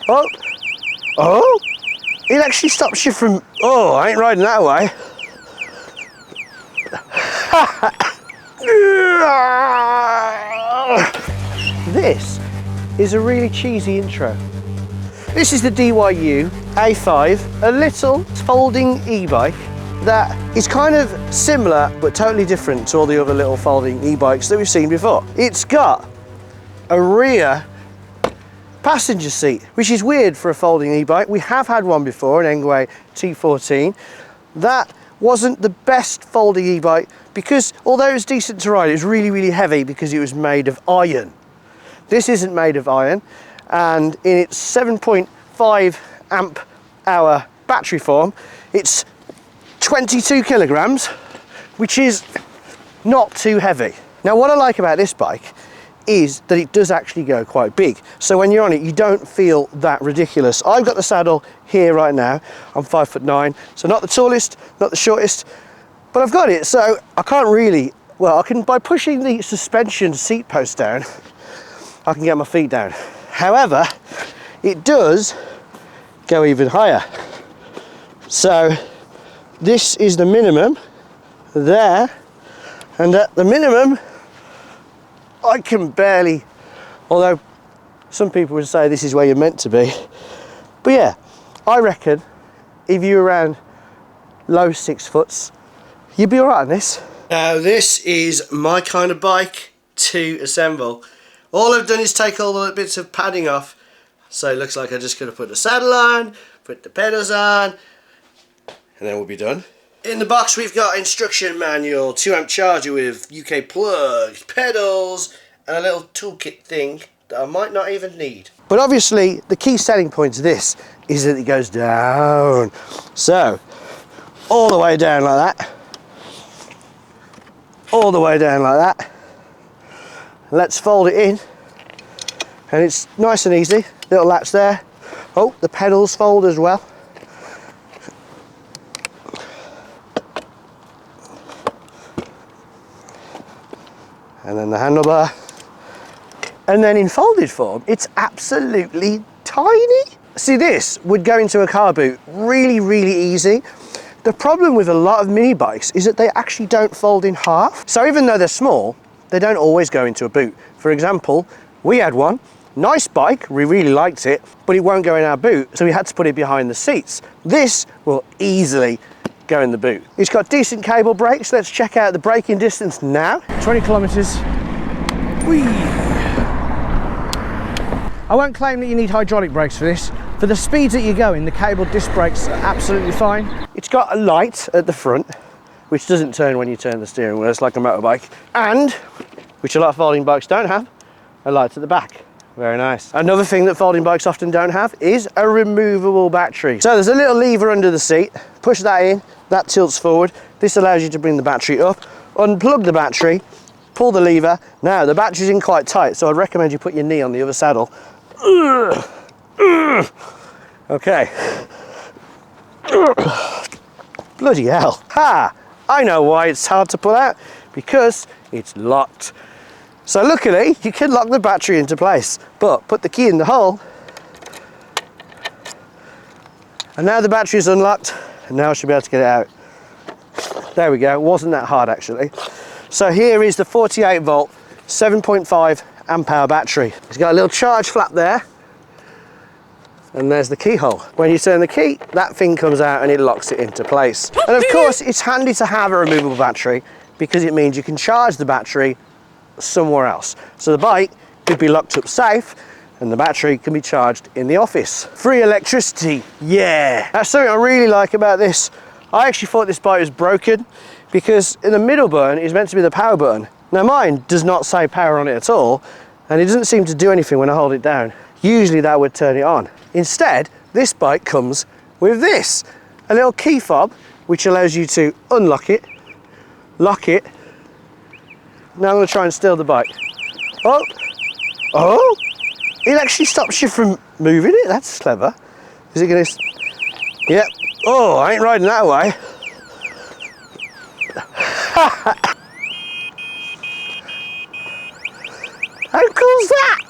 Oh, oh, it actually stops you from, oh, I ain't riding that way. This is a really cheesy intro. This is the DYU A5, a little folding e-bike that is kind of similar but totally different to all the other little folding e-bikes that we've seen before. It's got a rear passenger seat, which is weird for a folding e-bike. We have had one before, an Enquiries T14. That wasn't the best folding e-bike because although it was decent to ride, it was really, really heavy because it was made of iron. This isn't made of iron, and in its 7.5 amp hour battery form, it's 22 kilograms, which is not too heavy. Now, what I like about this bike is that it does actually go quite big. So when you're on it, you don't feel that ridiculous. I've got the saddle here right now. I'm 5'9", so not the tallest, not the shortest, but I've got it. So I can't really, well, I can, by pushing the suspension seat post down, I can get my feet down. However, it does go even higher. So this is the minimum there, and at the minimum, I can barely, although some people would say this is where you're meant to be. But yeah, I reckon if you're around low 6 foots, you'd be all right on this. Now this is my kind of bike to assemble. All I've done is take all the bits of padding off. So it looks like I just got to put the saddle on, put the pedals on, and then we'll be done. In the box we've got instruction manual, 2 amp charger with UK plugs, pedals, and a little toolkit thing that I might not even need. But obviously the key selling point of this is that it goes down. So, all the way down like that. All the way down like that. Let's fold it in. And it's nice and easy. Little latch there. Oh, the pedals fold as well. And then the handlebar, and then in folded form, it's absolutely tiny. See, this would go into a car boot really, really easy. The problem with a lot of mini bikes is that they actually don't fold in half. So even though they're small, they don't always go into a boot. For example, we had one, nice bike, we really liked it, but it won't go in our boot, so we had to put it behind the seats. This will easily go in the boot. It's got decent cable brakes. Let's check out the braking distance now. 20 kilometers. Whee! I won't claim that you need hydraulic brakes for this. For the speeds that you're going, the cable disc brakes are absolutely fine. It's got a light at the front, which doesn't turn when you turn the steering wheel. It's like a motorbike. And, which a lot of folding bikes don't have, a light at the back. Very nice. Another thing that folding bikes often don't have is a removable battery. So there's a little lever under the seat. Push that in, that tilts forward. This allows you to bring the battery up, unplug the battery, pull the lever. Now the battery's in quite tight, so I'd recommend you put your knee on the other saddle. Okay. Bloody hell. Ha! I know why it's hard to pull out, because it's locked. So luckily, you can lock the battery into place, but put the key in the hole, and now the battery is unlocked, and now I should be able to get it out. There we go, it wasn't that hard actually. So here is the 48 volt, 7.5 amp hour battery. It's got a little charge flap there, and there's the keyhole. When you turn the key, that thing comes out and it locks it into place. And of course, it's handy to have a removable battery because it means you can charge the battery somewhere else. So the bike could be locked up safe and the battery can be charged in the office. Free electricity, yeah. That's something I really like about this. I actually thought this bike was broken because in the middle button is meant to be the power button. Now mine does not say power on it at all, and it doesn't seem to do anything when I hold it down. Usually that would turn it on. Instead, this bike comes with this, a little key fob, which allows you to unlock it, lock it. Now I'm going to try and steal the bike. Oh, oh, it actually stops you from moving it. That's clever. Is it going to? Yep. Oh, I ain't riding that way. How cool's that?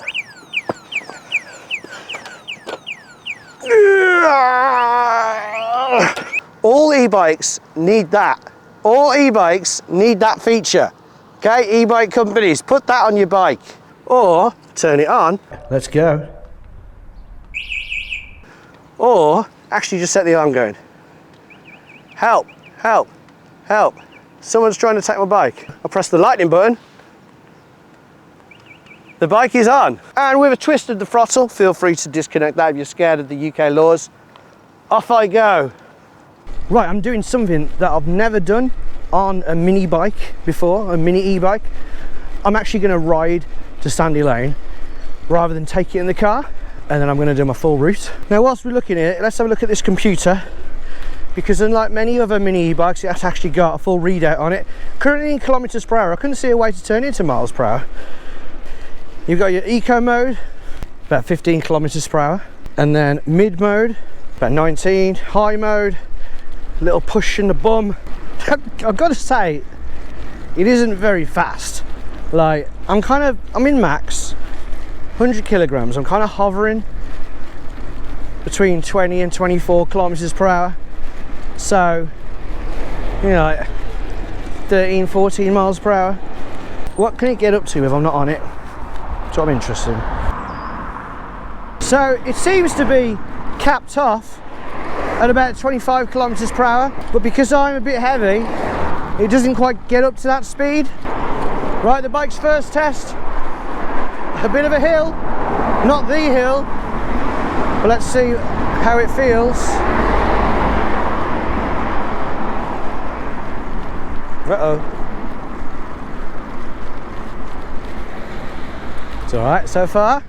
bikes need that. All e-bikes need that feature. Okay, e-bike companies, put that on your bike. Or turn it on. Let's go. Or actually just set the alarm going. Help, help, help. Someone's trying to take my bike. I press the lightning button. The bike is on. And with a twist of the throttle, feel free to disconnect that if you're scared of the UK laws. Off I go. Right, I'm doing something that I've never done on a mini bike before, a mini e-bike. I'm actually going to ride to Sandy Lane rather than take it in the car, and then I'm going to do my full route. Now whilst we're looking at it, let's have a look at this computer, because unlike many other mini e-bikes, it has actually got a full readout on it. Currently in kilometers per hour. I couldn't see a way to turn it into miles per hour. You've got your eco mode, about 15 kilometers per hour, and then mid mode, about 19, high mode, little push in the bum. I've got to say, it isn't very fast. Like, I'm in max 100 kilograms. I'm kind of hovering between 20 and 24 kilometers per hour. So, you know, like 13, 14 miles per hour. What can it get up to if I'm not on it? That's what I'm interested in. So it seems to be capped off at about 25 kilometers per hour, but because I'm a bit heavy, it doesn't quite get up to that speed. Right, the bike's first test, a bit of a hill, not the hill, but let's see how it feels. Uh-oh. It's all right so far.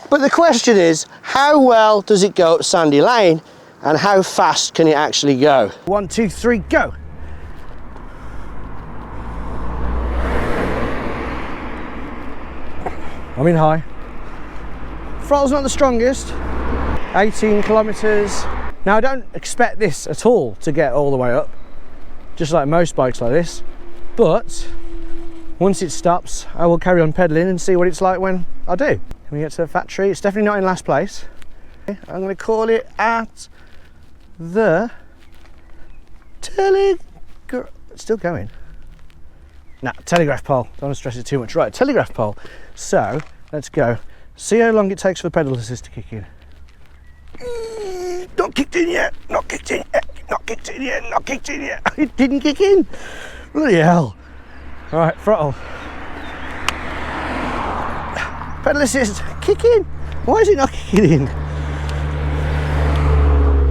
But the question is, how well does it go up Sandy Lane, and how fast can it actually go? 1, 2, 3, go! I'm in high. Throttle's not the strongest. 18 kilometers. Now I don't expect this at all to get all the way up, just like most bikes like this. But once it stops, I will carry on pedaling and see what it's like when I do. When we get to the factory, it's definitely not in last place. I'm going to call it at the telegraph. It's still going. Nah, telegraph pole. Don't want to stress it too much. Right, telegraph pole. So let's go. See how long it takes for the pedal assist to kick in. Not kicked in yet. Not kicked in yet. Not kicked in yet. Not kicked in yet. It didn't kick in. Bloody hell. All right, throttle. Pedal assist, kick in. Why is it not kicking in?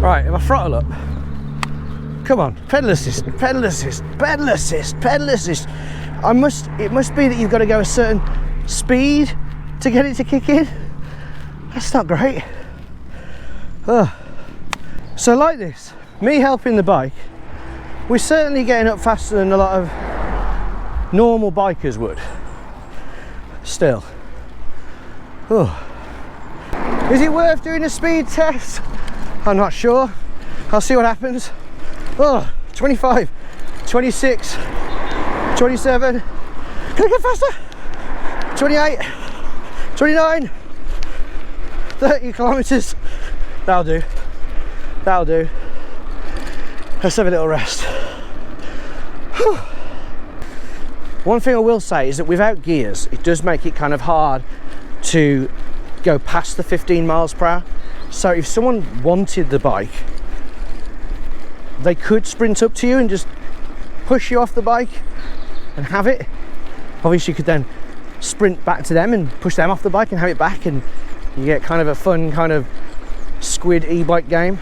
Right, if I throttle up, come on, pedal assist, pedal assist, pedal assist, pedal assist. It must be that you've got to go a certain speed to get it to kick in. That's not great. Ugh. So like this, me helping the bike, we're certainly getting up faster than a lot of normal bikers would. Still. Oh. Is it worth doing a speed test? I'm not sure. I'll see what happens. Oh, 25, 26, 27. Can I get faster? 28, 29, 30 kilometers. That'll do. That'll do. Let's have a little rest. Whew. One thing I will say is that without gears, it does make it kind of hard to go past the 15 miles per hour. So if someone wanted the bike, they could sprint up to you and just push you off the bike and have it. Obviously you could then sprint back to them and push them off the bike and have it back, and you get kind of a fun kind of squid e-bike game.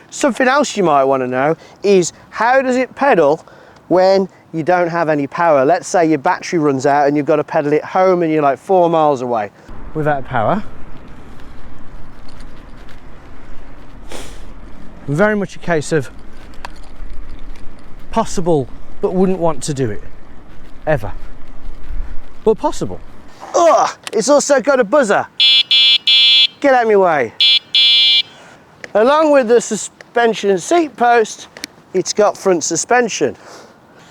Something else you might want to know is, how does it pedal when you don't have any power? Let's say your battery runs out and you've got to pedal it home and you're like 4 miles away. Without power, very much a case of possible, but wouldn't want to do it ever, but possible. Oh, it's also got a buzzer. Get out of my way. Along with the suspension seat post, it's got front suspension.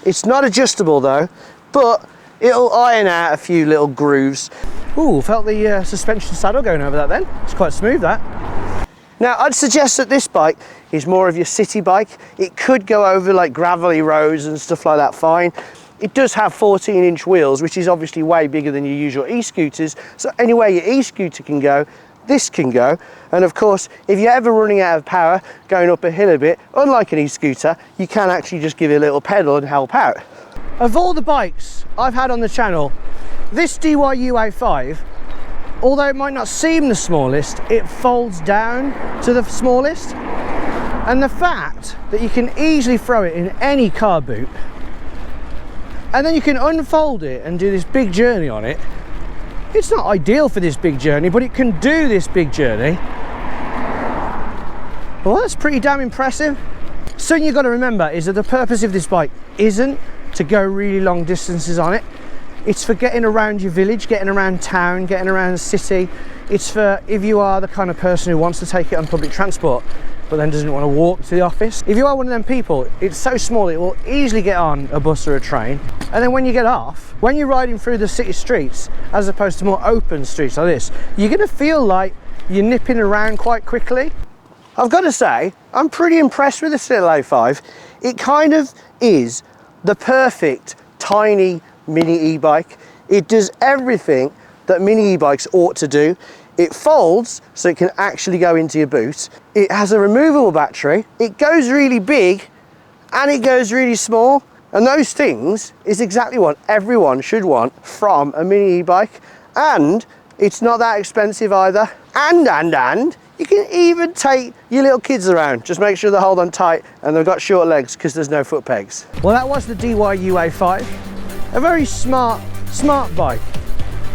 It's not adjustable though, but it'll iron out a few little grooves. Ooh, felt the suspension saddle going over that then. It's quite smooth, that. Now, I'd suggest that this bike is more of your city bike. It could go over like gravelly roads and stuff like that fine. It does have 14-inch wheels, which is obviously way bigger than your usual e-scooters. So anywhere your e-scooter can go, this can go. And of course, if you're ever running out of power, going up a hill a bit, unlike an e-scooter, you can actually just give it a little pedal and help out. Of all the bikes I've had on the channel, this DYU A5, although it might not seem the smallest, it folds down to the smallest. And the fact that you can easily throw it in any car boot, and then you can unfold it and do this big journey on it. It's not ideal for this big journey, but it can do this big journey. Well, that's pretty damn impressive. Something you've got to remember is that the purpose of this bike isn't to go really long distances on it. It's for getting around your village, getting around town, getting around the city. It's for if you are the kind of person who wants to take it on public transport, but then doesn't want to walk to the office. If you are one of them people, it's so small it will easily get on a bus or a train. And then when you get off, when you're riding through the city streets, as opposed to more open streets like this, you're going to feel like you're nipping around quite quickly. I've got to say, I'm pretty impressed with this little A5. It kind of is the perfect tiny mini e-bike. It does everything that mini e-bikes ought to do. It folds so it can actually go into your boot. It has a removable battery. It goes really big and it goes really small. And those things is exactly what everyone should want from a mini e-bike. And it's not that expensive either. And you can even take your little kids around. Just make sure they hold on tight and they've got short legs because there's no foot pegs. Well, that was the DYU A5. A very smart bike,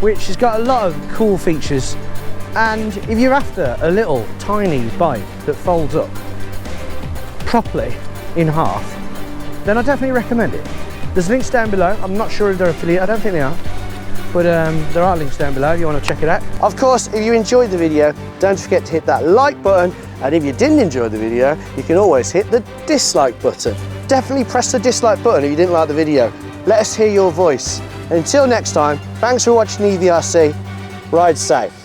which has got a lot of cool features. And if you're after a little tiny bike that folds up properly in half, then I definitely recommend it. There's links down below. I'm not sure if they're affiliate, I don't think they are. But there are links down below if you want to check it out. Of course, if you enjoyed the video, don't forget to hit that like button. And if you didn't enjoy the video, you can always hit the dislike button. Definitely press the dislike button if you didn't like the video. Let us hear your voice. And until next time, thanks for watching e-VRC. Ride safe.